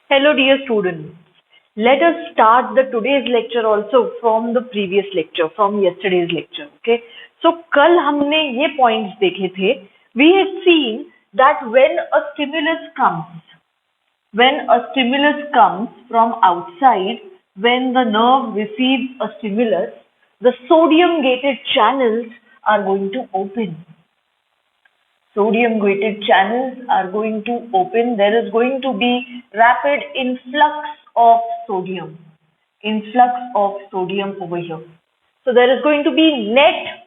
Hello dear students. Let us start the today's lecture also from the previous lecture, from yesterday's lecture. Okay. So कल हमने ये points देखे थे. We have seen that when a stimulus comes from outside, when the nerve receives a stimulus, the sodium gated channels are going to open. Sodium gated channels are going to open. There is going to be rapid influx of sodium. Influx of sodium over here. So there is going to be net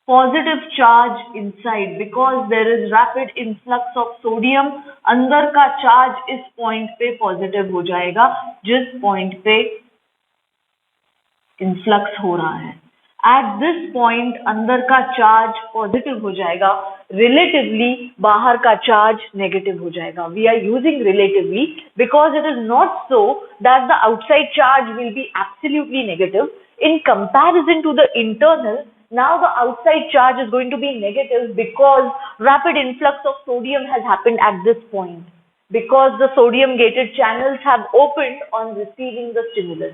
positive charge inside because there is rapid influx of sodium. अंदर का charge इस point पे positive हो जाएगा जिस point पे influx हो रहा है. At this point अंदर का charge positive हो जाएगा, relatively बाहर का charge negative हो जाएगा. We are using relatively because it is not so that the outside charge will be absolutely negative. In comparison to the internal, now the outside charge is going to be negative because rapid influx of sodium has happened at this point. Because the sodium gated channels have opened on receiving the stimulus.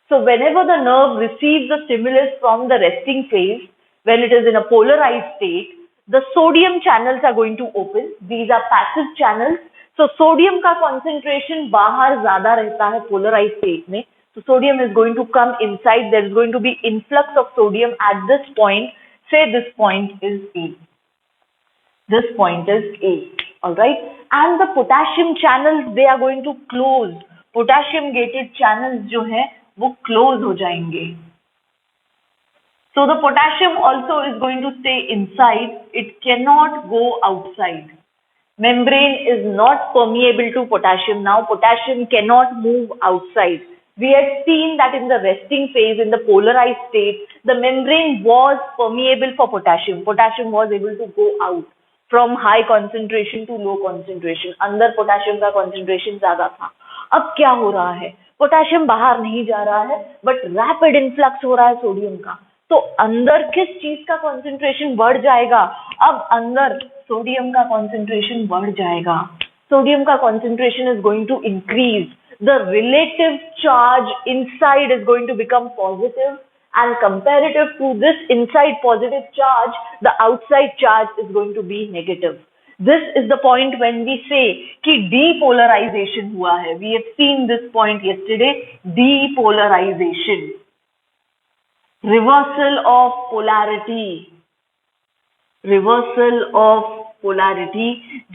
So whenever the nerve receives the stimulus from the resting phase, when it is in a polarized state, the sodium channels are going to open. These are passive channels. So sodium का concentration बाहर ज़्यादा रहता है polarized state में. So sodium is going to come inside. There is going to be influx of sodium at this point. Say this point is A. This point is A. Alright. And the potassium channels, they are going to close. Potassium gated channels जो है वो close हो जाएंगे. So the potassium also is going to stay inside. It cannot go outside. Membrane is not permeable to potassium. Now potassium cannot move outside. We had seen that in the resting phase, in the polarized state, the membrane was permeable for potassium. Potassium was able to go out from high concentration to low concentration. अंदर potassium का concentration ज़्यादा था. अब क्या हो रहा है? Potassium बाहर नहीं जा रहा है, बट रैपिड इन्फ्लक्स हो रहा है सोडियम का. तो अंदर किस चीज का कॉन्सेंट्रेशन बढ़ जाएगा? अब अंदर सोडियम का कॉन्सेंट्रेशन बढ़ जाएगा. सोडियम का concentration is going to increase. The relative charge inside is going to become positive and comparative to this inside positive charge, the outside charge is going to be negative. This is the point when we say कि depolarization हुआ है. We have seen this point yesterday. Depolarization, reversal of polarity,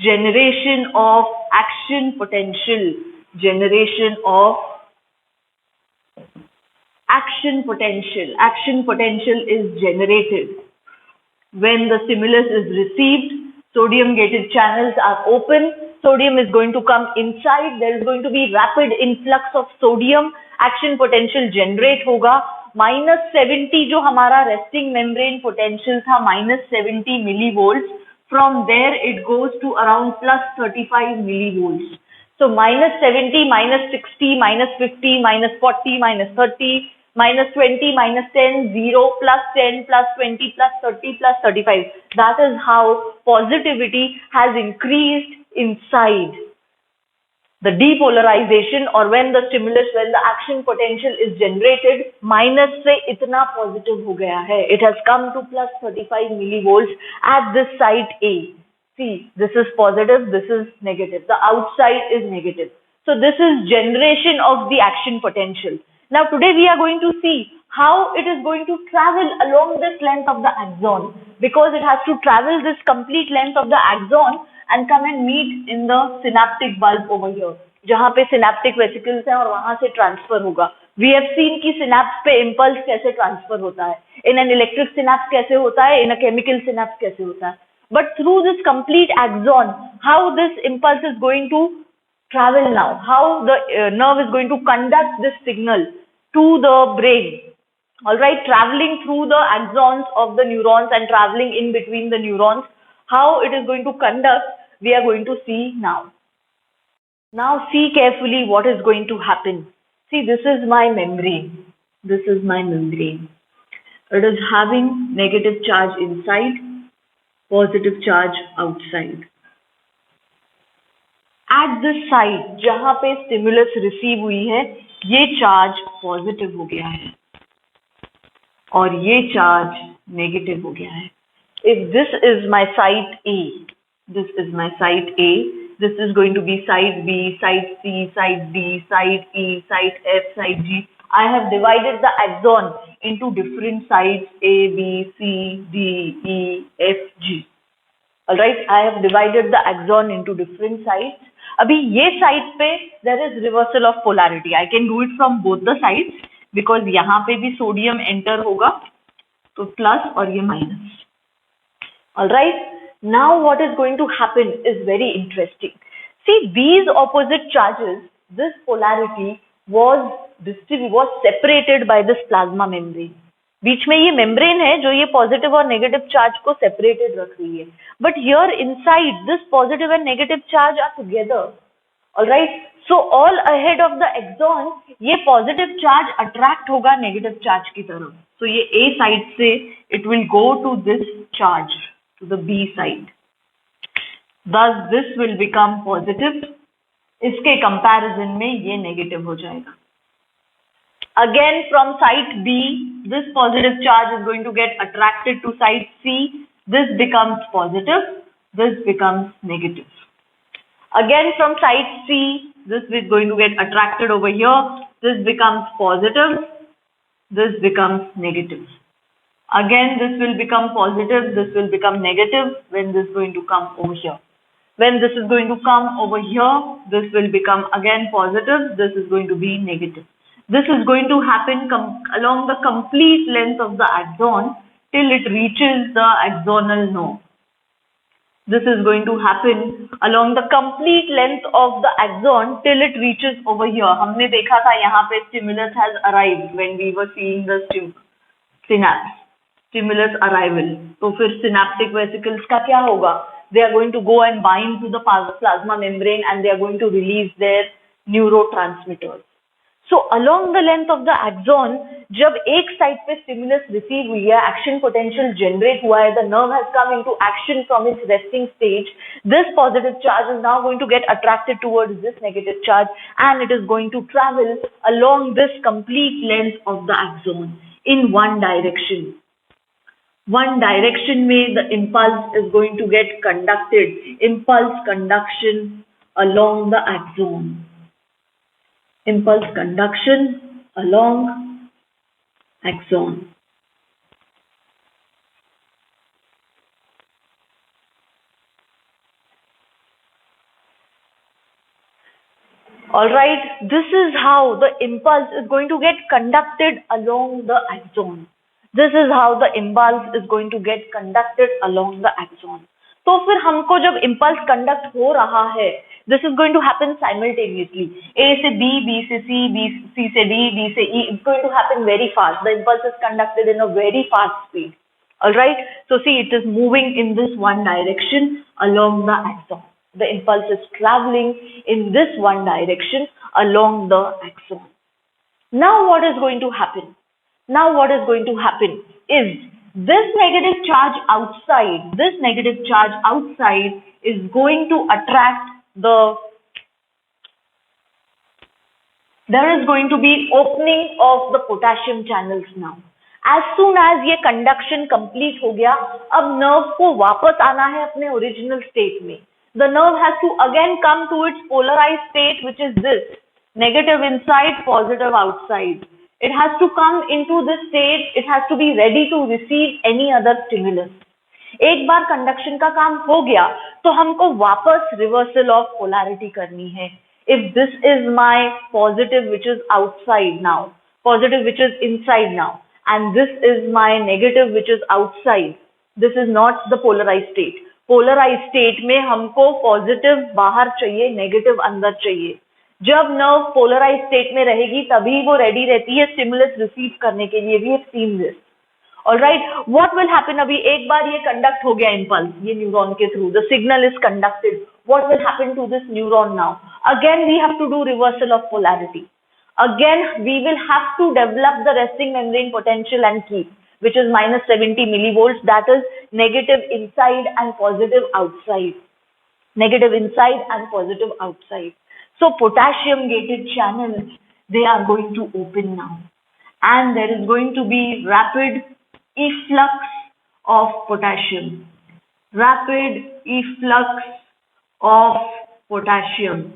generation of action potential, Action potential is generated when the stimulus is received. Sodium gated channels are open. Sodium is going to come inside. There is going to be rapid influx of sodium. Action potential generate होगा. -70 जो हमारा resting membrane potential था, -70 millivolts. From there it goes to around +35 millivolts. So -70, -60, -50, -40, -30, -20, -10, 0, +10, +20, +30, +35. That is how positivity has increased inside. The depolarization, or when the action potential is generated, minus से इतना positive हो गया है. It has come to +35 millivolts at this site A. See, this is positive, this is negative. The outside is negative. So this is generation of the action potential. Now today we are going to see how it is going to travel along this length of the axon, because it has to travel this complete length of the axon and come and meet in the synaptic bulb over here, जहाँ पे synaptic vesicles हैं और वहाँ से transfer होगा. We have seen कि synapse पे impulse कैसे transfer होता है, in an electric synapse कैसे होता है, in a chemical synapse कैसे होता है. But through this complete axon, how this impulse is going to travel now, how the nerve is going to conduct this signal to the brain. Alright, traveling through the axons of the neurons and traveling in between the neurons, how it is going to conduct, we are going to see now. Now see carefully what is going to happen. See, this is my membrane. It is having negative charge inside, positive charge outside. At this side जहां पे stimulus receive हुई है ये charge positive हो गया है और ये चार्ज नेगेटिव हो गया है. If this is my site A, this is my site A, this is going to be site B, site C, site D, site E, site F, site G. I have divided the axon into different sites A, B, C, D, E, F, G. Alright, I have divided the axon into different sites. अभी ये side पे there is reversal of polarity. I can do it from both the sides because यहाँ पे भी sodium enter होगा तो plus और ये minus. Alright, now what is going to happen is very interesting. See, these opposite charges, this polarity was separated by this plasma membrane. बीच में ये membrane है जो ये पॉजिटिव और नेगेटिव चार्ज को सेपरेटेड रख रही है. But here inside this positive and negative charge are together. Alright, so all ahead of the axon ये पॉजिटिव चार्ज अट्रैक्ट होगा नेगेटिव चार्ज की तरफ. सो ये ए साइड से it will go to this charge to the B side. Thus this will become positive. इसके comparison में ये नेगेटिव हो जाएगा. Again from site B, this positive charge is going to get attracted to site C. This becomes positive. This becomes negative. Again from site C, this is going to get attracted over here. This becomes positive. This becomes negative. Again, this will become positive. This will become negative when this is going to come over here. When this is going to come over here, this will become again positive. This is going to be negative. This is going to happen along the complete length of the axon till it reaches the axonal nerve. This is going to happen along the complete length of the axon till it reaches over here. हमने देखा था यहाँ पे stimulus has arrived when we were seeing the synapse. Stimulus arrival. तो फिर synaptic vesicles का क्या होगा? They are going to go and bind to the plasma membrane and they are going to release their neurotransmitters. So along the length of the axon, जब एक side पे stimulus receive हुई है, action potential generate हुआ है, the nerve has come into action from its resting stage, this positive charge is now going to get attracted towards this negative charge and it is going to travel along this complete length of the axon in one direction. One direction में the impulse is going to get conducted, impulse conduction along the axon. Impulse conduction along axon. Alright, this is how the impulse is going to get conducted along the axon. This is how the impulse is going to get conducted along the axon. तो फिर हमको जब impulse conduct हो रहा है, this is going to happen simultaneously. A से B, B से C, C से D, D से E. It's going to happen very fast. The impulse is conducted in a very fast speed. Alright, so see, it is moving in this one direction along the axon. The impulse is traveling in this one direction along the axon. Now what is going to happen? Now what is going to happen is this negative charge outside is going to attract there is going to be opening of the potassium channels now. As soon as ये conduction complete हो गया, अब nerve को वापस आना है अपने original state में. The nerve has to again come to its polarized state, which is this, negative inside, positive outside. It has to come into this state, it has to be ready to receive any other stimulus. एक बार conduction का काम हो गया तो हमको वापस reversal of polarity करनी है. If this is my positive which is outside now, positive which is inside now, and this is my negative which is outside, this is not the polarized state. Polarized state में हमको positive बाहर चाहिए, negative अंदर चाहिए. जब nerve polarized state में रहेगी तभी वो ready रहती है stimulus receive करने के लिए. We have seen this. Alright, what will happen अभी एक बार ये conduct हो गया impulse ये neuron के through, the signal is conducted. What will happen to this neuron now? Again we have to do reversal of polarity. Again we will have to develop the resting membrane potential and keep, which is minus 70 millivolts, that is negative inside and positive outside. negative inside and positive outside. So potassium gated channels, they are going to open now, and there is going to be rapid efflux of potassium. Rapid efflux of potassium.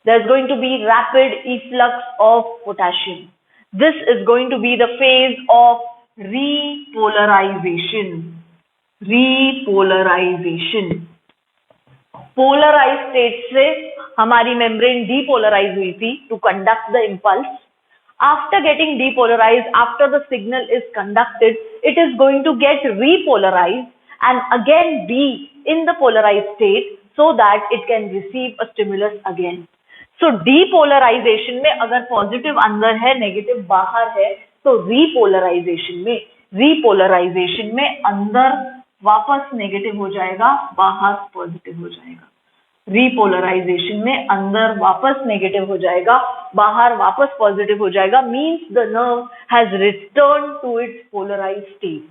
There's going to be rapid efflux of potassium. This is going to be the phase of repolarization. Repolarization. Polarized state से हमारी membrane depolarize हुई थी to conduct the impulse. After getting depolarized, after the signal is conducted, it is going to get repolarized and again be in the polarized state so that it can receive a stimulus again. So depolarization में अगर positive अंदर है, negative बाहर है, तो repolarization में अंदर वापस negative हो जाएगा, बाहर positive हो जाएगा. Repolarization में अंदर वापस negative हो जाएगा, बाहर वापस positive हो जाएगा, means the nerve has returned to its polarized state.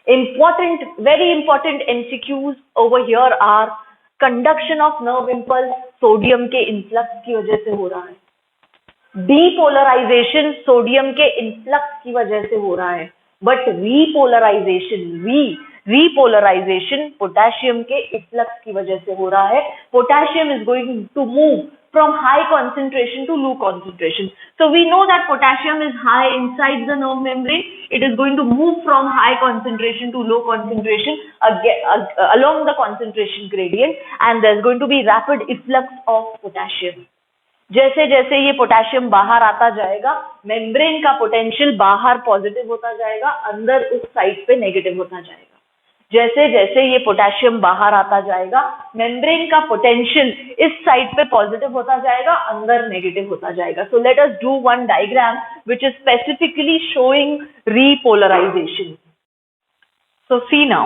Important, very important MCQs over here are conduction of nerve impulse sodium के इन्फ्लक्स की वजह से हो रहा है. Depolarization सोडियम के इन्फ्लक्स की वजह से हो रहा है. But repolarization पोटेशियम के इफ्लक्स की वजह से हो रहा है. Potassium is going to move from high concentration to low concentration. So we know that potassium is high inside the nerve membrane. It is going to move from high concentration to low concentration along the concentration gradient, and there's going to be rapid efflux of potassium. जैसे जैसे ये potassium बाहर आता जाएगा, membrane का potential बाहर positive होता जाएगा, अंदर उस साइड पे नेगेटिव होता जाएगा. जैसे जैसे ये पोटेशियम बाहर आता जाएगा, मेम्ब्रेन का पोटेंशियल इस साइड पे पॉजिटिव होता जाएगा, अंदर नेगेटिव होता जाएगा. So let us do one diagram which is specifically showing repolarization. So see now,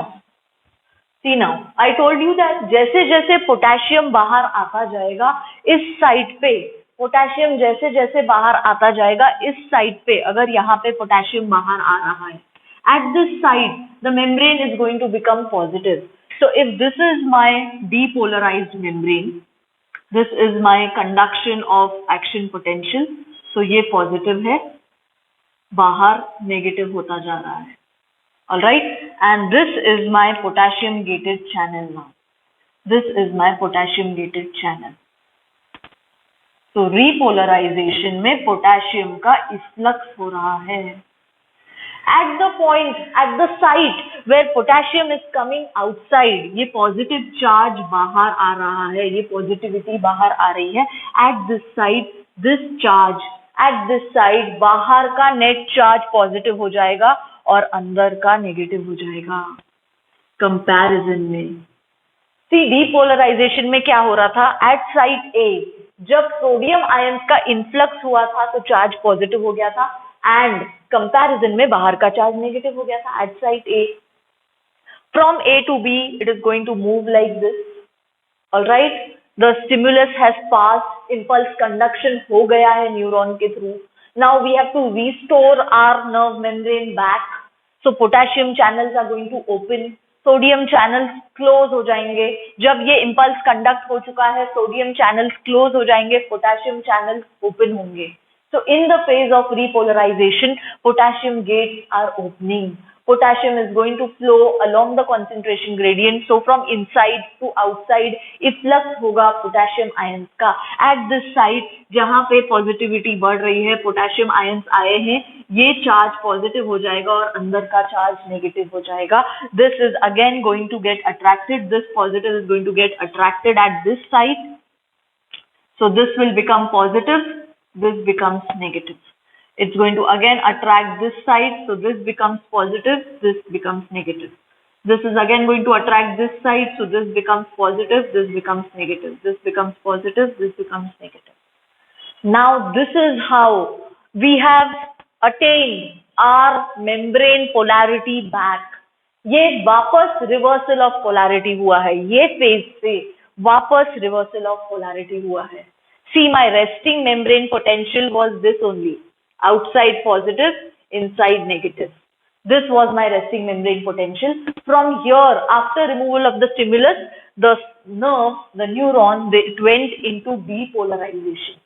I told you that जैसे जैसे पोटेशियम बाहर आता जाएगा, इस साइड पे पोटेशियम जैसे जैसे बाहर आता जाएगा, इस साइड पे अगर यहाँ पे पोटेशियम बाहर आ रहा है, at this side the membrane is going to become positive. So if this is my depolarized membrane, this is my conduction of action potential. So ये positive है, बाहर negative होता जा रहा है. Alright, and this is my potassium gated channel now. This is my potassium gated channel. So repolarization में potassium का efflux हो रहा है. At the point, at the site where potassium is coming outside, ये positive charge बाहर आ रहा है, ये positivity बाहर आ रही है. At this site, this charge, at this side बाहर का net charge positive हो जाएगा और अंदर का नेगेटिव हो जाएगा कंपैरिजन में. सी डीपोलराइजेशन में क्या हो रहा था, एट साइट ए जब सोडियम आयंस का इन्फ्लक्स हुआ था तो चार्ज पॉजिटिव हो गया था, एंड कंपैरिजन में बाहर का चार्ज नेगेटिव हो गया था at site A. From A to B it is going to move like this. Alright, the stimulus has passed, impulse conduction हो गया है न्यूरॉन के through. Now we have to restore our nerve membrane back. So potassium channels are going to open. Sodium channels close हो जाएंगे. जब ये impulse conduct हो चुका है, sodium channels close हो जाएंगे, potassium channels open होंगे. So in the phase of repolarization, potassium gates are opening. Potassium is going to flow along the concentration gradient. So from inside to outside, efflux होगा potassium ions का. At this site, जहाँ पे positivity बढ़ रही है, potassium ions आए हैं, ये charge positive हो जाएगा और अंदर का charge negative हो जाएगा. This is again going to get attracted. This positive is going to get attracted at this site. So this will become positive. This becomes negative. It's going to again attract this side, so this becomes positive, this becomes negative. This is again going to attract this side, so this becomes positive, this becomes negative, this becomes positive, this becomes negative. Now this is how we have attained our membrane polarity back. ये वापस reversal of polarity हुआ है, ये phase से वापस reversal of polarity हुआ है. See, my resting membrane potential was this only. Outside positive, inside negative. This was my resting membrane potential. From here, after removal of the stimulus, the nerve, the neuron, it went into depolarization.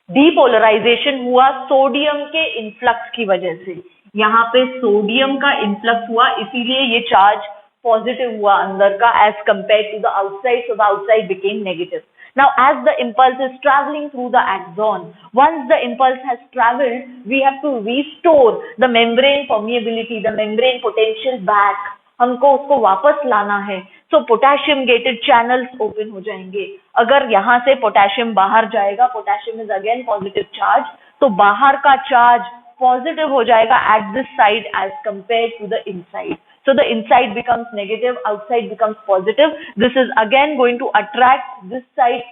Depolarization हुआ sodium के influx की वजह से। यहाँ पे sodium का influx हुआ, इसीलिए ये चार्ज पॉजिटिव हुआ अंदर का as compare to the outside, so the outside became negative. Now, as the impulse is traveling through the axon, once the impulse has traveled, we have to restore the membrane permeability, the membrane potential back. हमको उसको वापस लाना है. So, potassium gated channels open हो जाएंगे. अगर यहाँ से पोटेशियम बाहर जाएगा, potassium is again positive charge, तो बाहर का चार्ज पॉजिटिव हो जाएगा at this side as compared to the inside. So the inside becomes negative, outside becomes positive. This is again going to attract this side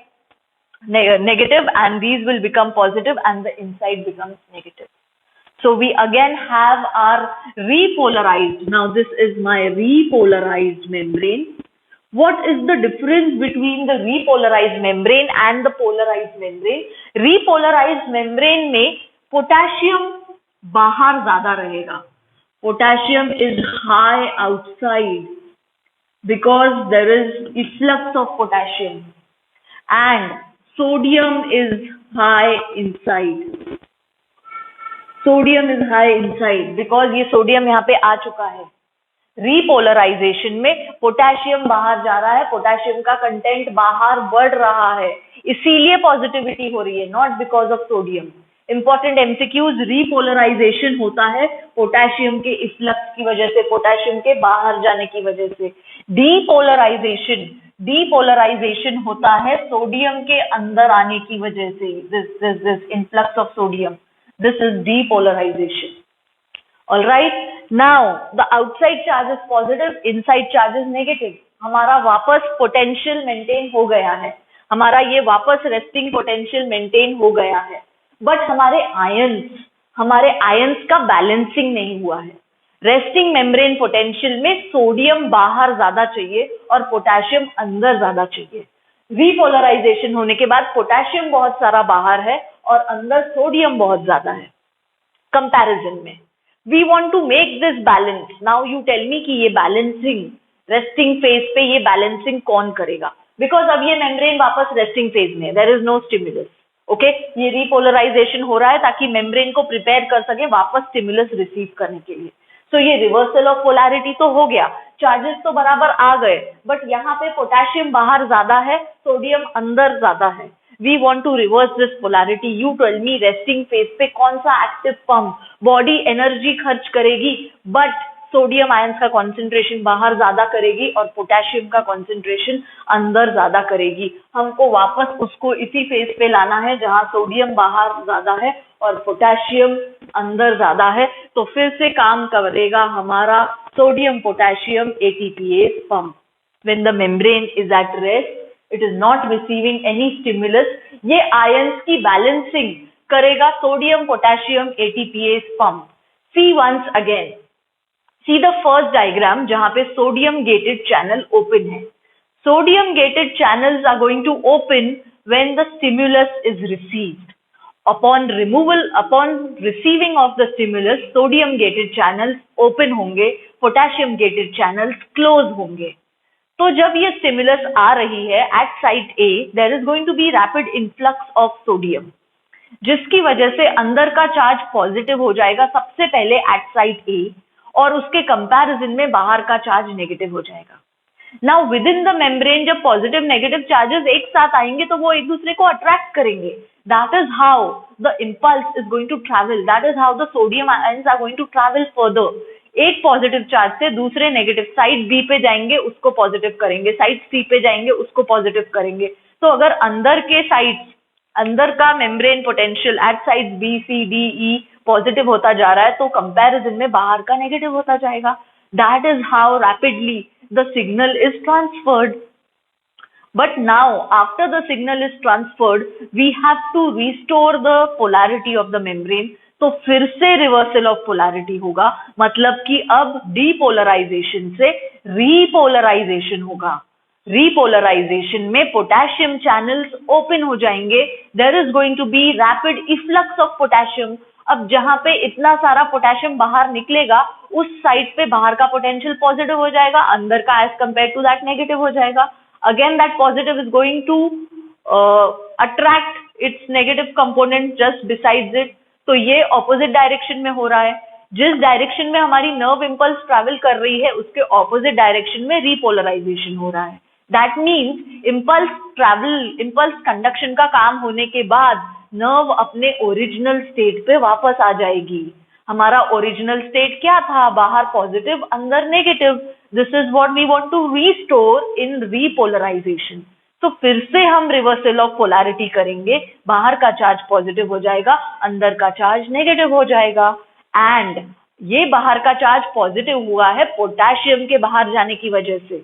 negative, and these will become positive, and the inside becomes negative. So we again have our repolarized. Now this is my repolarized membrane. What is the difference between the repolarized membrane and the polarized membrane? Repolarized membrane में potassium बाहर ज्यादा रहेगा. Potassium is high outside because there is efflux of potassium, and sodium is high inside. Sodium is high inside because ये sodium यहाँ पे आ चुका है. Repolarization में पोटेशियम बाहर जा रहा है, पोटेशियम का कंटेंट बाहर बढ़ रहा है, इसीलिए पॉजिटिविटी हो रही है, not because of sodium. Important MCQs, repolarisation होता है पोटेशियम के इफ्लक्स की वजह से, पोटेशियम के बाहर जाने की वजह से. डीपोलराइजेशन होता है सोडियम के अंदर आने की वजह से. This influx of sodium, this is depolarization. All right, now the outside charge is positive, inside charge is negative. हमारा वापस पोटेंशियल मेंटेन हो गया है, हमारा ये वापस रेस्टिंग पोटेंशियल मेंटेन हो गया है, बट हमारे आयंस का बैलेंसिंग नहीं हुआ है. रेस्टिंग मेम्ब्रेन पोटेंशियल में सोडियम बाहर ज्यादा चाहिए और पोटेशियम अंदर ज्यादा चाहिए. रीपोलराइजेशन होने के बाद पोटेशियम बहुत सारा बाहर है और अंदर सोडियम बहुत ज्यादा है कंपैरिजन में. We want to make this balance. Now you tell me कि ये बैलेंसिंग रेस्टिंग फेज पे ये बैलेंसिंग कौन करेगा? बिकॉज अब ये मेम्ब्रेन वापस रेस्टिंग फेज में, there is no stimulus. Okay, ये रीपोलराइजेशन हो रहा है ताकि मेम्ब्रेन को प्रिपेयर कर सके वापस स्टिमुलस रिसीव करने के लिए. सो ये रिवर्सल ऑफ पोलैरिटी तो हो गया, चार्जेस तो बराबर आ गए, बट यहाँ पे पोटेशियम बाहर ज्यादा है, सोडियम अंदर ज्यादा है. We want to reverse this polarity. You tell me resting phase पे कौन सा एक्टिव पंप बॉडी एनर्जी खर्च करेगी, बट सोडियम आयंस का कॉन्सेंट्रेशन बाहर ज्यादा करेगी और पोटेशियम का कॉन्सेंट्रेशन अंदर ज्यादा करेगी. हमको वापस उसको इसी फेज पे लाना है जहां सोडियम बाहर ज्यादा है और पोटेशियम अंदर ज्यादा है. तो फिर से काम करेगा हमारा sodium potassium ATPase pump. When the membrane is at rest, it is not receiving any stimulus. ये आयंस की बैलेंसिंग करेगा sodium potassium ATPase pump. See once again, see the first diagram जहां पे सोडियम गेटेड चैनल ओपन है. Sodium gated channels are going to open when the stimulus is received. Upon receiving of the stimulus, sodium gated channels open होंगे, potassium gated channels close होंगे. तो जब ये stimulus आ रही है at site A, there is going to be rapid influx of sodium, जिसकी वजह से अंदर का चार्ज पॉजिटिव हो जाएगा सबसे पहले एट साइट ए, और उसके कंपैरिजन में बाहर का चार्ज नेगेटिव हो जाएगा. Now with in the membrane जब पॉजिटिव नेगेटिव चार्जेस एक साथ आएंगे तो वो एक दूसरे को अट्रैक्ट करेंगे. That is how the impulse is going to travel, that is how the sodium ions are going to travel further. एक पॉजिटिव चार्ज से दूसरे नेगेटिव, साइड बी पे जाएंगे उसको पॉजिटिव करेंगे, साइड सी पे जाएंगे उसको पॉजिटिव करेंगे. तो अगर अंदर के साइड्स, अंदर का membrane potential at side B C D E positive होता जा रहा है तो कंपैरिजन में बाहर का नेगेटिव होता जाएगा. That is how rapidly the signal is transferred. But now, after the signal is transferred, we have to restore the polarity of the membrane. तो फिर से रिवर्सल ऑफ पोलैरिटी होगा, मतलब कि अब डीपोलराइजेशन से रीपोलराइजेशन होगा. रीपोलराइजेशन में पोटेशियम चैनल्स ओपन हो जाएंगे, there is going to be rapid efflux of potassium. अब जहां पे इतना सारा पोटेशियम बाहर निकलेगा, उस साइड पे बाहर का पोटेंशियल पॉजिटिव हो जाएगा, अंदर का as compare to that negative हो जाएगा. again that positive is going to attract its negative component just besides it. तो ये opposite direction में हो रहा है. जिस डायरेक्शन में हमारी नर्व इम्पल्स ट्रैवल कर रही है उसके ऑपोजिट डायरेक्शन में रीपोलराइजेशन हो रहा है. दैट मीन्स इम्पल्स कंडक्शन का काम होने के बाद नर्व अपने ओरिजिनल स्टेट पे वापस आ जाएगी. हमारा ओरिजिनल स्टेट क्या था? बाहर पॉजिटिव अंदर negative. This is what we want to restore in repolarization. तो फिर से हम रिवर्सल ऑफ पोलैरिटी करेंगे. बाहर का चार्ज पॉजिटिव हो जाएगा, अंदर का चार्ज नेगेटिव हो जाएगा. एंड ये बाहर का चार्ज पॉजिटिव हुआ है पोटेशियम के बाहर जाने की वजह से.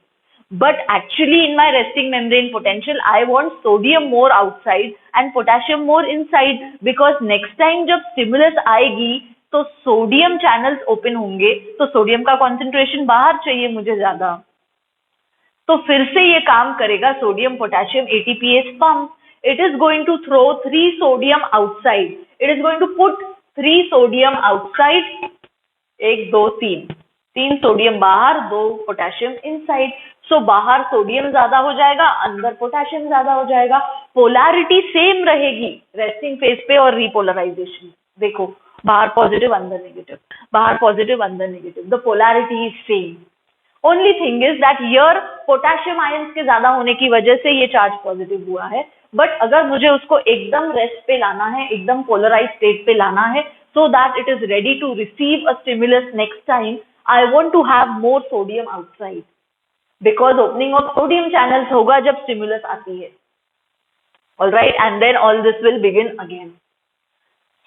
But actually in my resting membrane potential I want sodium more outside and potassium more inside, because next time जब स्टिमुलस आएगी तो सोडियम चैनल्स ओपन होंगे, तो सोडियम का कॉन्सेंट्रेशन बाहर चाहिए मुझे ज्यादा. तो फिर से ये काम करेगा sodium potassium ATPase pump. It is going to throw 3 sodium outside. It is going to put 3 sodium outside. 1 2 3 sodium बाहर, 2 पोटेशियम इनसाइड. सो बाहर सोडियम ज्यादा हो जाएगा, अंदर पोटेशियम ज्यादा हो जाएगा. पोलैरिटी सेम रहेगी रेस्टिंग फेज पे और रीपोलराइजेशन. देखो बाहर पॉजिटिव अंदर नेगेटिव, बाहर पॉजिटिव अंदर negative. The polarity is same. Only thing is that here potassium ions के ज्यादा होने की वजह से ये चार्ज पॉजिटिव हुआ है. बट अगर मुझे उसको एकदम रेस्ट पे लाना है, एकदम पोलराइज स्टेट पे लाना है, so that it is ready to receive a stimulus next time, I want to have more sodium outside, because opening of sodium channels होगा जब stimulus आती है. Alright, and then all this will begin again.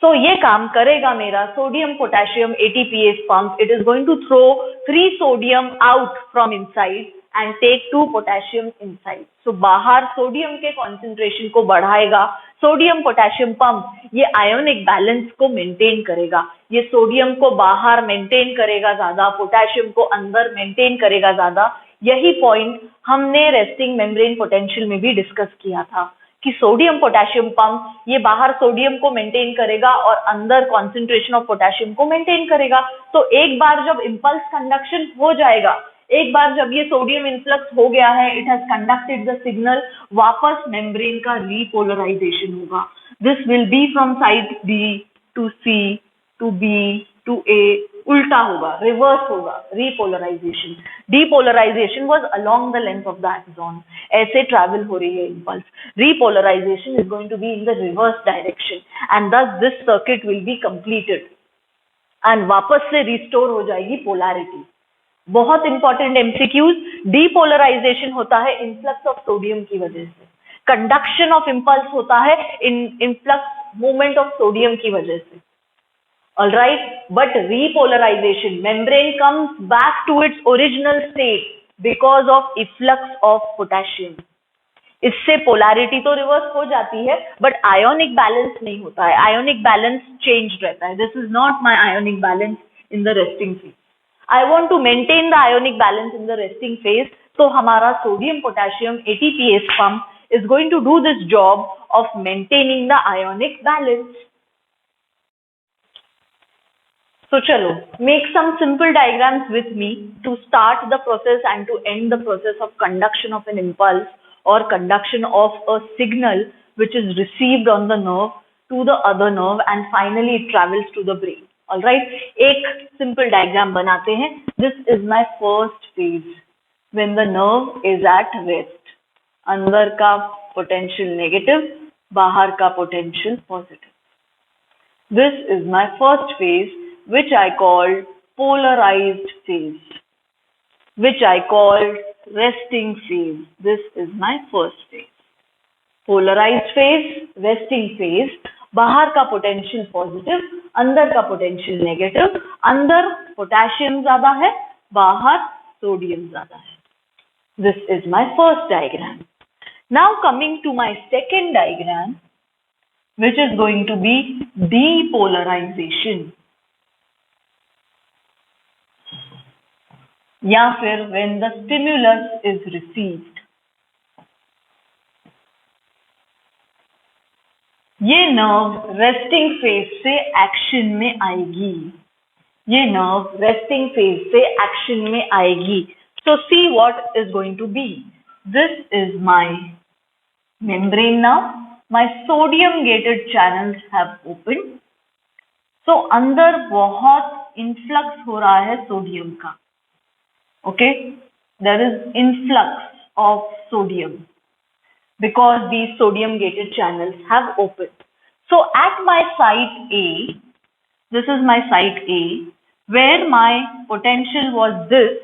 So ये काम करेगा मेरा sodium potassium ATPase pump. It is going to throw 3 sodium out from inside and take 2 potassium inside. So बाहर sodium के कॉन्सेंट्रेशन को बढ़ाएगा. सोडियम पोटेशियम पंप ये ionic balance को मेंटेन करेगा. ये सोडियम को बाहर मेंटेन करेगा ज्यादा, पोटेशियम को अंदर मेंटेन करेगा ज्यादा. यही पॉइंट हमने रेस्टिंग मेम्ब्रेन पोटेंशियल में भी डिस्कस किया था कि सोडियम पोटेशियम पंप ये बाहर सोडियम को मेंटेन करेगा और अंदर कॉन्सेंट्रेशन ऑफ पोटेशियम को मेंटेन करेगा. तो एक बार जब इम्पल्स कंडक्शन हो जाएगा, एक बार जब ये सोडियम इन्फ्लक्स हो गया है, it has conducted the signal, वापस मेम्ब्रेन का रीपोलराइजेशन होगा. This will be from side B to C to B to A. उल्टा होगा, रिवर्स होगा repolarization. Depolarization was along the length of the axon. ऐसे ट्रैवल हो रही है impulse. Repolarization is going to be in the reverse direction and thus this circuit will be completed and वापस से restore हो जाएगी पोलैरिटी. बहुत इंपॉर्टेंट MCQs. डीपोलराइजेशन होता है इन्फ्लक्स ऑफ सोडियम की वजह से. कंडक्शन ऑफ इम्पल्स होता है इन्फ्लक्स मूवमेंट ऑफ सोडियम की वजह से. Alright, but repolarization, membrane comes back to its original state because of efflux of potassium. इससे पोलैरिटी तो रिवर्स हो जाती है बट आयोनिक बैलेंस नहीं होता है. आयोनिक बैलेंस चेंज रहता है. This is not my ionic balance in the resting phase. I want to maintain the ionic balance in the resting phase. So हमारा sodium potassium ATPase pump is going to do this job of maintaining the ionic balance. So chalo, make some simple diagrams with me to start the process and to end the process of conduction of an impulse or conduction of a signal which is received on the nerve to the other nerve and finally it travels to the brain. All right, एक simple diagram बनाते हैं. This is my first phase when the nerve is at rest. अंदर का potential negative, बाहर का potential positive. This is my first phase which I called polarized phase, which I called resting phase. This is my first phase. Polarized phase, resting phase. बाहर का potential positive, अंदर का potential negative. अंदर potassium ज्यादा है, बाहर sodium ज्यादा है. This is my first diagram. Now coming to my second diagram which is going to be depolarization या फिर when the stimulus is received. ये नर्व रेस्टिंग फेज से एक्शन में आएगी. ये नर्व रेस्टिंग फेज से एक्शन में आएगी. So see what is going to be. This is my membrane now. My sodium gated channels have opened. So अंदर बहुत influx हो रहा है सोडियम का. Okay, there is influx of sodium because these sodium gated channels have opened. So at my site A, this is my site A, where my potential was this,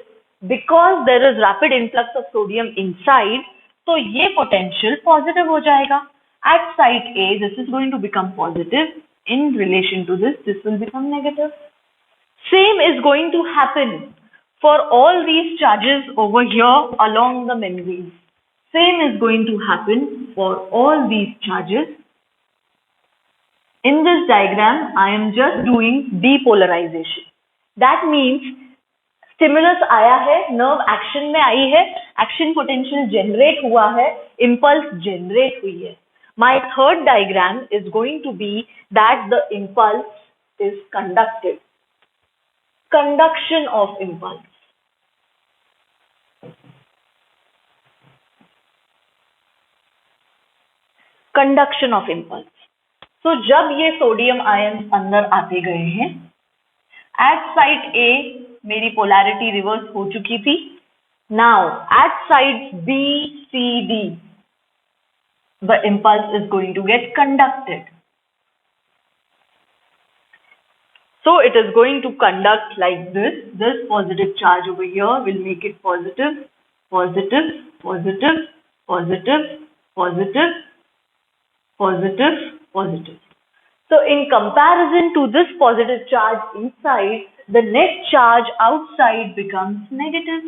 because there is rapid influx of sodium inside, तो ये potential positive हो जाएगा. At site A, this is going to become positive. In relation to this will become negative. Same is going to happen for all these charges over here along the membrane. Same is going to happen for all these charges. In this diagram, I am just doing depolarization. That means stimulus आया है, nerve action में आई है, action potential generate हुआ है, impulse generate हुई है. My third diagram is going to be that the impulse is conducted. Conduction of impulse. Conduction of impulse. So जब ये सोडियम आयन अंदर आते गए हैं, at site A मेरी polarity reverse हो चुकी थी. Now at sites B, C, D, the impulse is going to get conducted. So it is going to conduct like this. This positive charge over here will make it positive, positive, positive, positive, positive, positive, positive. So in comparison to this positive charge inside, the net charge outside becomes negative.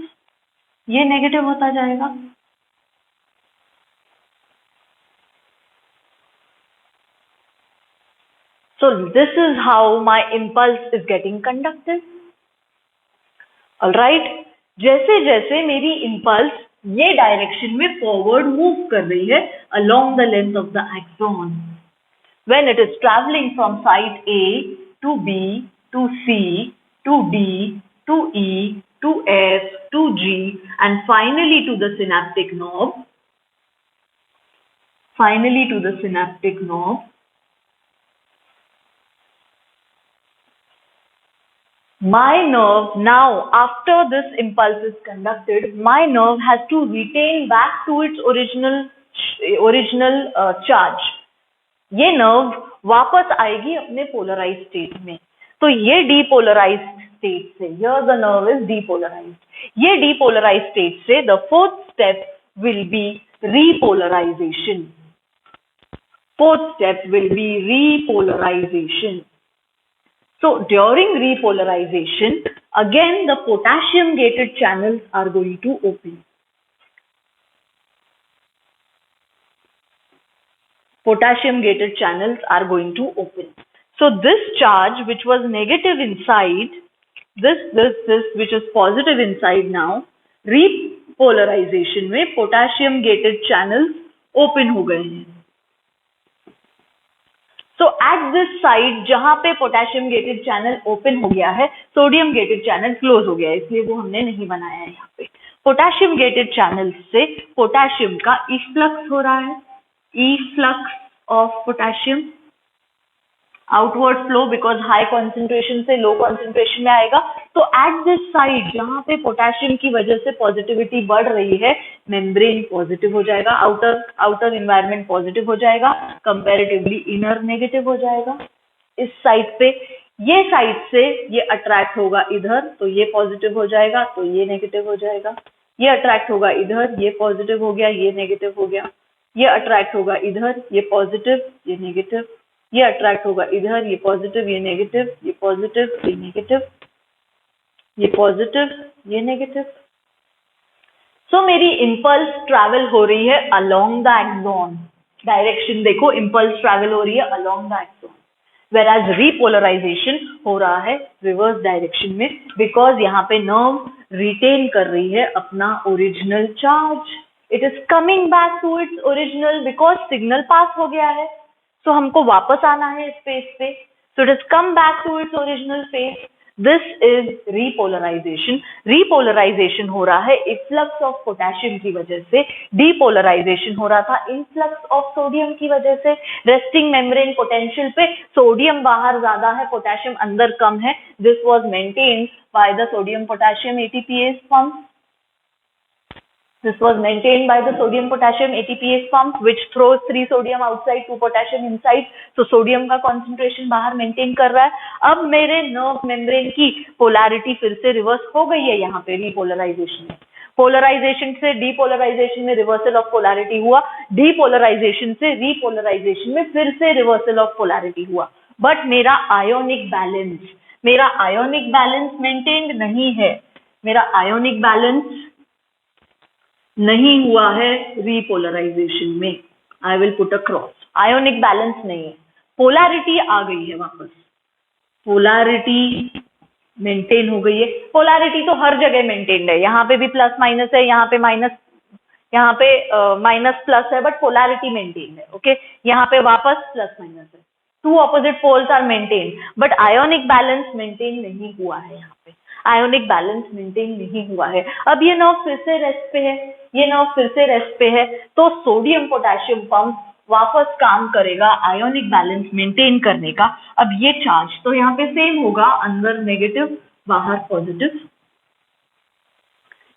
ये negative होता जाएगा. So this is how my impulse is getting conducted. Alright, जैसे जैसे मेरी impulse ये direction में forward move कर रही है along the length of the axon. When it is traveling from site A to B to C to D to E to F to G and finally to the synaptic knob. Finally to the synaptic knob. My nerve now, after this impulse is conducted, my nerve has to retain back to its original charge. ये nerve वापस आएगी अपने polarized state में. तो ये depolarized state से, here the nerve is depolarized. ये depolarized state से, the fourth step will be repolarization. Fourth step will be repolarization. So during repolarization, again the potassium gated channels are going to open. Potassium gated channels are going to open. So this charge which was negative inside, this which is positive inside now, repolarization में potassium gated channels open हो गए हैं. So at this side जहां पे potassium gated channel open हो गया है, sodium gated channel close हो गया है, इसलिए वो हमने नहीं बनाया है यहाँ पे. Potassium gated channel से potassium का efflux हो रहा है, efflux of potassium, outward flow because high concentration से low concentration में आएगा. तो at this side जहां पे potassium की वजह से positivity बढ़ रही है, membrane positive हो जाएगा, outer environment positive हो जाएगा, comparatively inner negative हो जाएगा. इस साइड पे ये साइड से ये अट्रैक्ट होगा इधर, तो ये पॉजिटिव हो जाएगा, तो ये नेगेटिव हो जाएगा. ये अट्रैक्ट होगा इधर, ये पॉजिटिव हो गया, ये नेगेटिव हो गया. ये अट्रैक्ट होगा इधर, ये पॉजिटिव, ये नेगेटिव. ये अट्रैक्ट होगा इधर, ये पॉजिटिव, ये नेगेटिव, ये पॉजिटिव, ये नेगेटिव, ये पॉजिटिव, ये नेगेटिव. सो मेरी इंपल्स ट्रैवल हो रही है अलोंग द एक्सॉन. डायरेक्शन देखो, इंपल्स ट्रैवल हो रही है along the axon, whereas repolarization हो रहा है रिवर्स डायरेक्शन में, बिकॉज यहाँ पे नर्व रिटेन कर रही है अपना original charge. It is coming back to its original because signal pass हो गया है. सो हमको वापस आना है स्पेस पे. So it is come back to its original phase. This is repolarization. Repolarization हो रहा है इफ्लक्स ऑफ पोटेशियम की वजह से, डीपोलराइजेशन हो रहा था इनफ्लक्स ऑफ सोडियम की वजह से। रेस्टिंग मेम्ब्रेन पोटेंशियल पे सोडियम बाहर ज्यादा है, पोटेशियम अंदर कम है। This was maintained by the sodium potassium ATPase pump. This was maintained by the sodium potassium ATPase pump, which throws 3 sodium outside, 2 potassium inside. So sodium का concentration बाहर maintain कर रहा है। अब मेरे nerve membrane की polarity फिर से reverse हो गई है यहाँ पे repolarization में। Polarization से depolarization में reversal of polarity हुआ, depolarization से repolarization में फिर से reversal of polarity हुआ। But मेरा ionic balance maintained नहीं है। मेरा ionic balance नहीं हुआ है रीपोलराइजेशन में। I will put a cross. Ionic balance नहीं है, पोलैरिटी आ गई है वापस, पोलैरिटी मेंटेन हो गई है। पोलैरिटी तो हर जगह मेंटेन्ड है, यहाँ पे भी प्लस माइनस है, यहाँ पे माइनस प्लस है, बट पोलैरिटी मेंटेन है। ओके, यहाँ पे वापस प्लस माइनस है, two opposite poles are maintain, but ionic balance maintain नहीं हुआ है। यहाँ पे आयोनिक बैलेंस मेंटेन नहीं हुआ है। अब ये नर्व फिर से रेस्ट पे है, तो सोडियम पोटेशियम पंप वापस काम करेगा आयोनिक बैलेंस मेंटेन करने का। अब ये चार्ज तो यहाँ पे सेम होगा, अंदर नेगेटिव बाहर पॉजिटिव,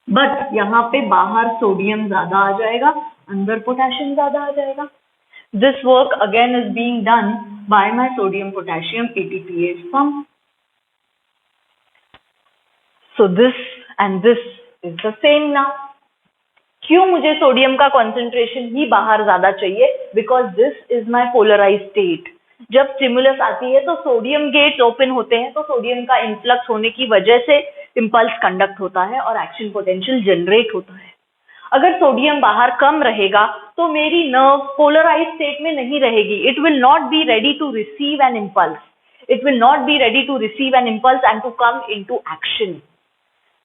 बट यहाँ पे बाहर सोडियम ज्यादा आ जाएगा, अंदर पोटेशियम ज्यादा आ जाएगा। This work again is being done by my sodium potassium ATPase pump. So this and this is the same now. क्यों मुझे सोडियम का concentration ही बाहर ज्यादा चाहिए? Because this is my polarized state. जब स्टिमुलस आती है तो सोडियम गेट्स ओपन होते हैं, तो सोडियम का इन्फ्लक्स होने की वजह से इम्पल्स कंडक्ट होता है और एक्शन पोटेंशियल जनरेट होता है। अगर सोडियम बाहर कम रहेगा तो मेरी नर्व पोलराइज स्टेट में नहीं रहेगी। It will not be ready to receive an impulse, and to come into action.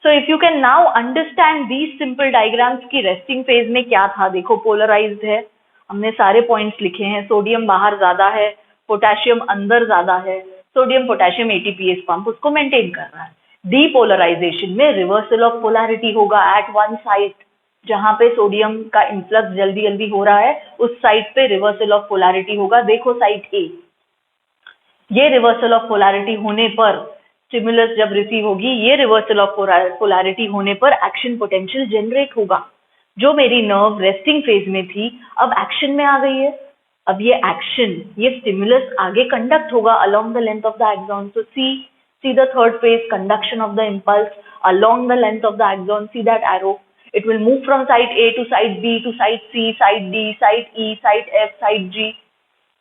So if you can now understand these simple diagrams की रेस्टिंग फेज में क्या था। देखो, पोलराइज्ड है, हमने सारे पॉइंट्स लिखे हैं, सोडियम बाहर ज्यादा है, पोटेशियम अंदर ज्यादा है, सोडियम पोटेशियम ATPase पंप उसको मेंटेन कर रहा है। डीपोलराइजेशन में रिवर्सल ऑफ पोलैरिटी होगा एट वन साइड, जहां पे सोडियम का इन्फ्लक्स जल्दी जल्दी हो रहा है उस साइड पे रिवर्सल ऑफ पोलैरिटी होगा। देखो साइड ए, ये रिवर्सल ऑफ पोलैरिटी होने पर स्टिमुलस जब रिसीव होगी, ये रिवर्सल ऑफ पोलैरिटी होने पर एक्शन पोटेंशियल जनरेट होगा। जो मेरी नर्व रेस्टिंग फेज में थी अब एक्शन में आ गई है। अब ये एक्शन, ये स्टिमुलस आगे कंडक्ट होगा along the length of the axon. So see the third phase conduction of the impulse along the length of the axon. See that arrow, it will move from site A to site B to site C, site D, site E, site F, site G.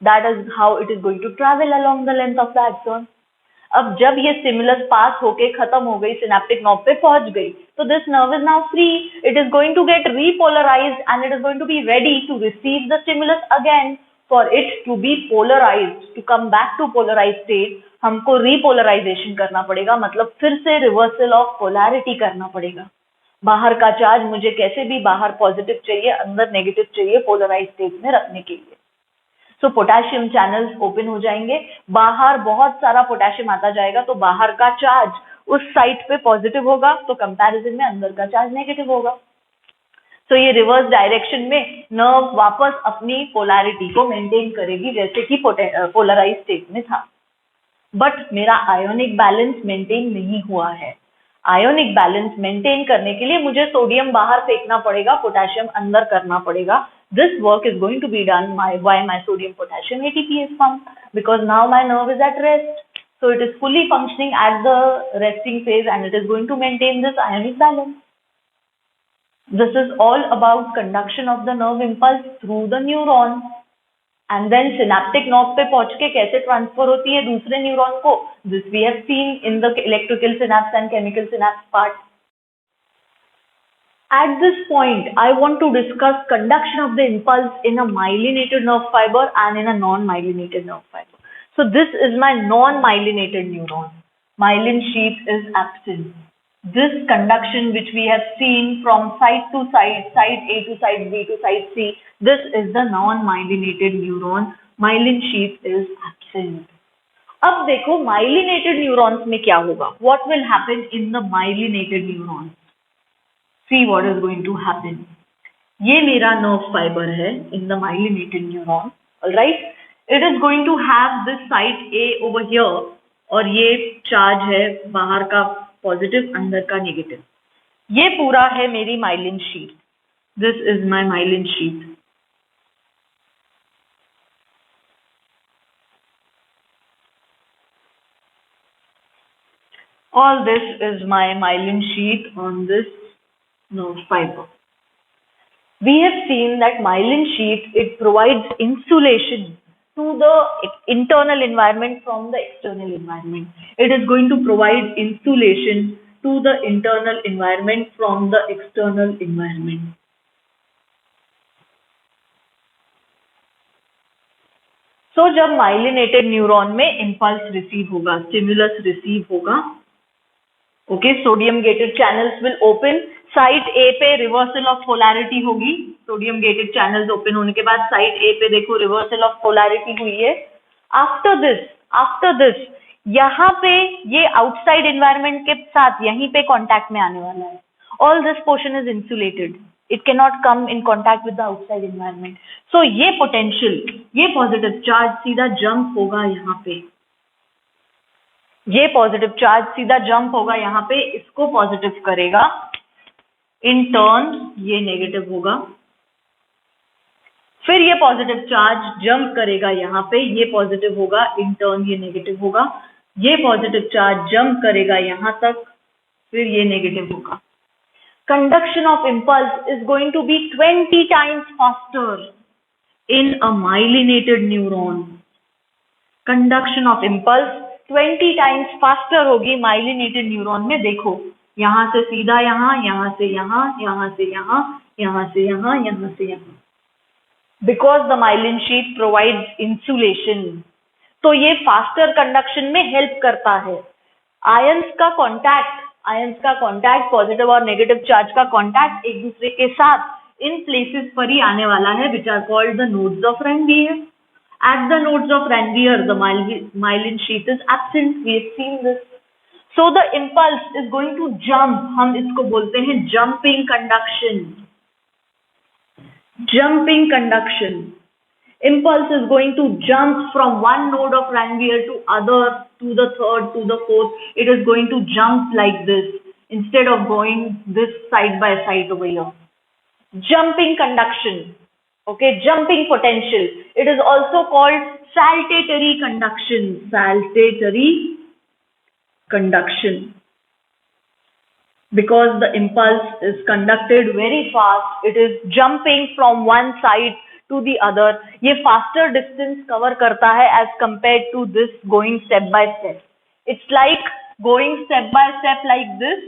That is how it is going to travel along the length of the axon. अब जब ये stimulus पास होके खत्म हो गई, synaptic knob पे पहुंच गई, तो this nerve is now free. It is going to get repolarized and it is going to be ready to receive the stimulus again. For it to be polarized, to come back to polarized state, हमको repolarization करना पड़ेगा, मतलब फिर से reversal of polarity करना पड़ेगा। बाहर का चार्ज मुझे कैसे भी बाहर पॉजिटिव चाहिए, अंदर नेगेटिव चाहिए पोलराइज स्टेट में रखने के लिए। सो पोटेशियम चैनल्स ओपन हो जाएंगे, बाहर बहुत सारा पोटेशियम आता जाएगा, तो बाहर का चार्ज उस साइड पे पॉजिटिव होगा, तो कंपैरिजन में अंदर का चार्ज नेगेटिव होगा। तो ये रिवर्स डायरेक्शन में नर्व वापस अपनी पोलैरिटी को मेंटेन करेगी जैसे कि पोलराइज स्टेट में था। बट मेरा आयोनिक बैलेंस मेंटेन नहीं हुआ है। आयोनिक बैलेंस मेंटेन करने के लिए मुझे सोडियम बाहर फेंकना पड़ेगा, पोटेशियम अंदर करना पड़ेगा। This work is going to be done by my sodium potassium ATPase pump because now my nerve is at rest. So it is fully functioning at the resting phase and it is going to maintain this ionic balance. This is all about conduction of the nerve impulse through the neuron and then synaptic knob पे पहुंच के कैसे transfer होती है दूसरे neuron को। This we have seen in the electrical synapse and chemical synapse part. At this point, I want to discuss conduction of the impulse in a myelinated nerve fiber and in a non-myelinated nerve fiber. So this is my non-myelinated neuron. Myelin sheath is absent. This conduction which we have seen from site to site, site A to site B to site C, this is the non-myelinated neuron. Myelin sheath is absent. अब देखो myelinated neurons में क्या होगा, what will happen in the myelinated neurons, see what is going to happen. ये मेरा nerve fibre है in the myelinated neuron, alright, it is going to have this site A over here, और ये charge है बाहर का positive, अंदर का नेगेटिव। ये पूरा है मेरी myelin sheath, this is my myelin sheath. All this is my myelin sheath on this nerve fiber. We have seen that myelin sheath, it provides insulation to the internal environment from the external environment. It is going to provide insulation to the internal environment from the external environment. So जब myelinated neuron में impulse receive होगा, stimulus receive होगा, okay, sodium gated channels will open, site A पे reversal of polarity होगी, sodium gated channels open होने के बाद site A पे देखो रिवर्सल ऑफ पोलैरिटी हुई है। आफ्टर दिस यहाँ पे ये आउटसाइड एनवायरनमेंट के साथ यहीं पे कांटेक्ट में आने वाला है। All this portion is insulated, it can not come in contact with the outside environment. So ये पोटेंशियल, ये पॉजिटिव चार्ज सीधा जंप होगा यहाँ पे, ये पॉजिटिव चार्ज सीधा जंप होगा यहाँ पे, इसको पॉजिटिव करेगा, इन टर्न ये नेगेटिव होगा, फिर ये पॉजिटिव चार्ज जंप करेगा यहाँ पे, ये पॉजिटिव होगा, इन टर्न ये नेगेटिव होगा, ये पॉजिटिव चार्ज जंप करेगा यहाँ तक, फिर ये नेगेटिव होगा। Conduction of impulse is going to be 20 times faster in a myelinated neuron. Conduction of impulse 20 times faster होगी माइलिनेटेड न्यूरॉन में। देखो यहां से सीधा यहाँ, यहाँ से यहाँ, यहाँ से यहाँ, यहाँ से यहाँ, यहाँ से यहाँ, because the myelin sheet provides insulation, तो ये फास्टर कंडक्शन में हेल्प करता है। आयंस का कॉन्टैक्ट पॉजिटिव और नेगेटिव चार्ज का कॉन्टैक्ट एक दूसरे के साथ इन प्लेसेस पर ही आने वाला है, which are called the nodes of Ranvier. At the nodes of Ranvier, the myelin sheath is absent. We have seen this. So the impulse is going to jump. हम इसको बोलते हैं jumping conduction. Jumping conduction. Impulse is going to jump from one node of Ranvier to other, to the third, to the fourth. It is going to jump like this instead of going this side by side over here. Jumping conduction. Okay, jumping potential. It is also called saltatory conduction. Saltatory conduction. Because the impulse is conducted very fast, it is jumping from one side to the other. ये faster distance cover करता है as compared to this going step by step. It's like going step by step like this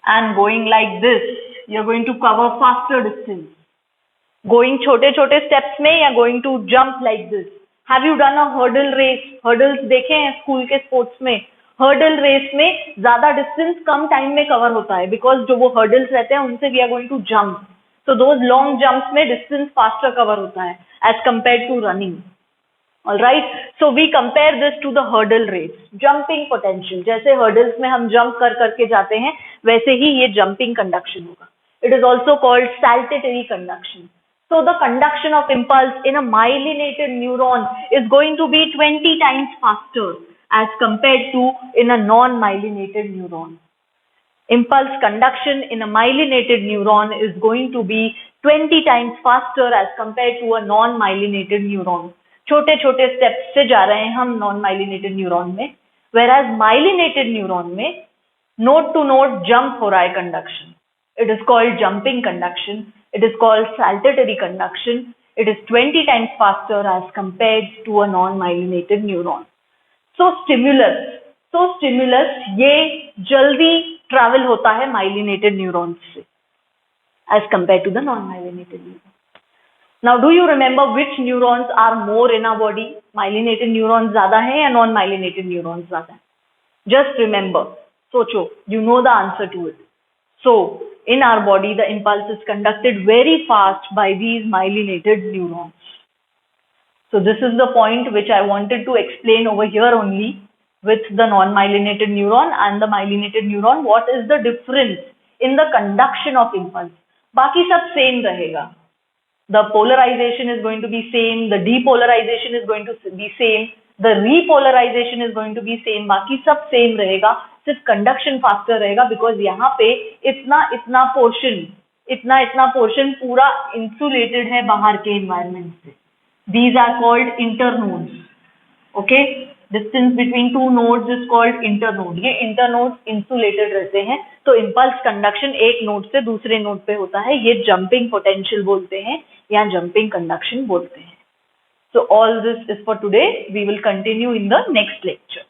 and going like this. You're going to cover faster distance. Going छोटे छोटे steps में या going to jump like this. Have you done a hurdle race? Hurdles देखे हैं school के sports में? Hurdle race में ज्यादा डिस्टेंस कम टाइम में कवर होता है, बिकॉज जो वो हर्डल्स रहते हैं उनसे we are going to jump, so those long jumps में डिस्टेंस फास्टर कवर होता है as compare to running. Alright, so we compare this to the hurdle race. Jumping potential, जैसे हर्डल्स में हम जंप कर करके जाते हैं वैसे ही ये जंपिंग कंडक्शन होगा। It is also called saltatory conduction. So the conduction of impulse in a myelinated neuron is going to be 20 times faster as compared to in a non-myelinated neuron. Impulse conduction in a myelinated neuron is going to be 20 times faster as compared to a non-myelinated neuron. छोटे छोटे steps से जा रहे हैं हम non-myelinated neuron में, whereas myelinated neuron में node to node jump हो रहा है conduction. It is called jumping conduction. It is called saltatory conduction. It is 20 times faster as compared to a non-myelinated neuron. So stimulus ये जल्दी travel होता है myelinated neurons से as compared to the non-myelinated neurons. Now do you remember which neurons are more in our body? Myelinated neurons ज़्यादा हैं या non-myelinated neurons ज़्यादा हैं? Just remember, सोचो, you know the answer to it. So in our body, the impulse is conducted very fast by these myelinated neurons. So this is the point which I wanted to explain over here only with the non-myelinated neuron and the myelinated neuron. What is the difference in the conduction of impulse? बाकी सब same रहेगा. The polarization is going to be same, the depolarization is going to be same, the repolarization is going to be same, बाकी सब same रहेगा, सिर्फ conduction faster रहेगा because यहाँ पे इतना portion पूरा insulated है बाहर के environment से. These are called internodes. Okay, distance between two nodes is called internode. ये internodes insulated रहते हैं, तो impulse conduction एक node से दूसरे node पे होता है. ये jumping potential बोलते हैं या jumping conduction बोलते हैं. So all this is for today. We will continue in the next lecture.